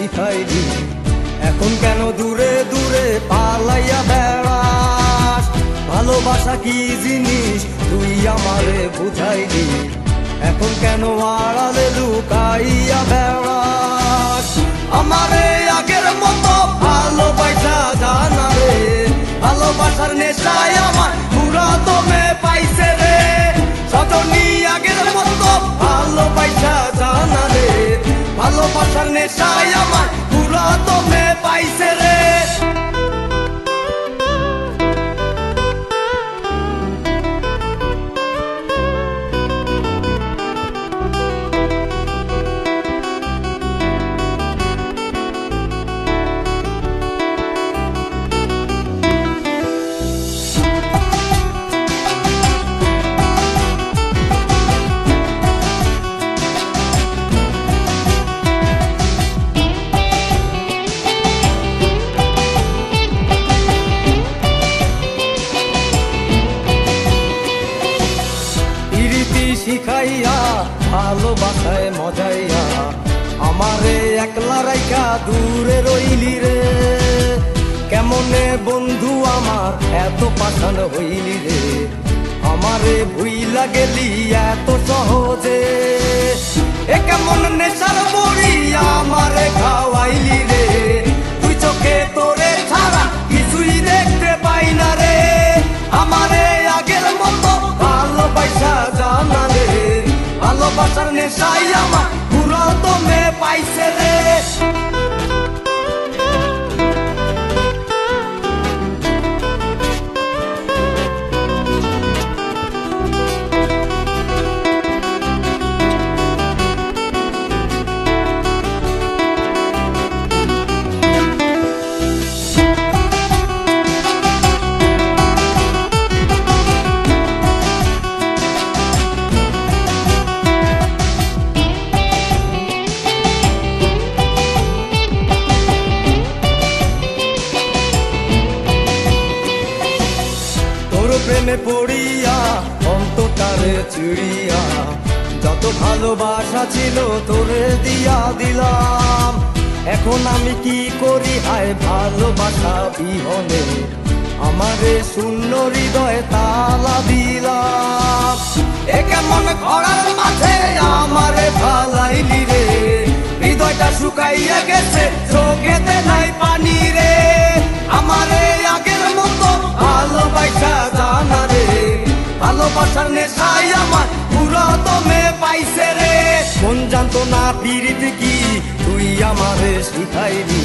শিখাইলি, এখন কেন দূরে দূরে পালাইয়া বেড়াস? ভালোবাসা কি জিনিস তুই আমারে বুঝাইলি, এখন কেন আড়ালে লুকাইয়া বেড়াস? আমারে আগের মতো ভালোবাসা জানা রে, ভালোবাসার নেশায় আমার পুরা দমে পাইছে রে। সজনী আগের মতো ভালোবাসা জানা রে, ভালোবাসার নেশায় আমার পুরা দমে পাইছে রে। শিখাইয়া ভালোবাসায় মজাইয়া আমারে একলা রাইখা দূরে রইলি রে। কেমনে বন্ধু আমার এত পাষাণ হইলি রে, আমারে ভুইলা গেলি এত সহজে। এ কেমন নেশার বড়ি আমারে খাওয়াইলি রে, তুই চোখে তোরে ছাড়া কিছুই দেখতে পাই না রে। আমারে আগের মতো ভালোবাসা জানা রে, ভালোবাসার নেশাই আমার পুরো দমে পাইছে রে। প্রেমে পড়িয়া অন্তটারে চিড়িয়া যত ভালোবাসা ছিল তোরে দিয়া দিলাম। এখন আমি কি করি হায় ভালোবাসা বিহনে, আমারে শূন্য হৃদয়ে তালা দিলাম। এ কেমন ঘোড়ার মাঝে আমারে ফালাইলি রে, হৃদয়টা শুকাইয়া গেছে চোখেতে নাই পানি রে। আমারে আগের মতো ভালোবাসা জানা রে, ভালোবাসার নেশাই আমার পুরো দমে পাইছে রে। মন জানতো না পীড়িত কি তুই আমারে শিখাইলি,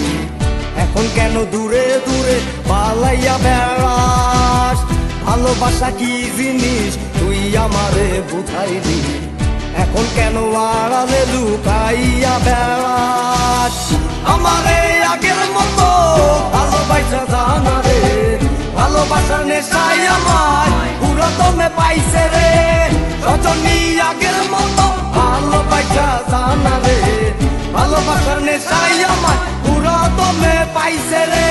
এখন কেন দূরে দূরে পালাইয়া বেড়াস? ভালোবাসা কি জিনিস তুই আমারে বুঝাইলি, এখন কেন আড়ালে লুকাইয়া বেড়াস? আমারে আগের মতো ভালোবাসা জানা রে, ভালোবাসার নেশাই আমার পুরো দমে পাইছে রে। রজনী আগের মতো ভালোবাসা জানা রে, ভালোবাসার নেশাই আমার পুরো দমে পাইছে রে।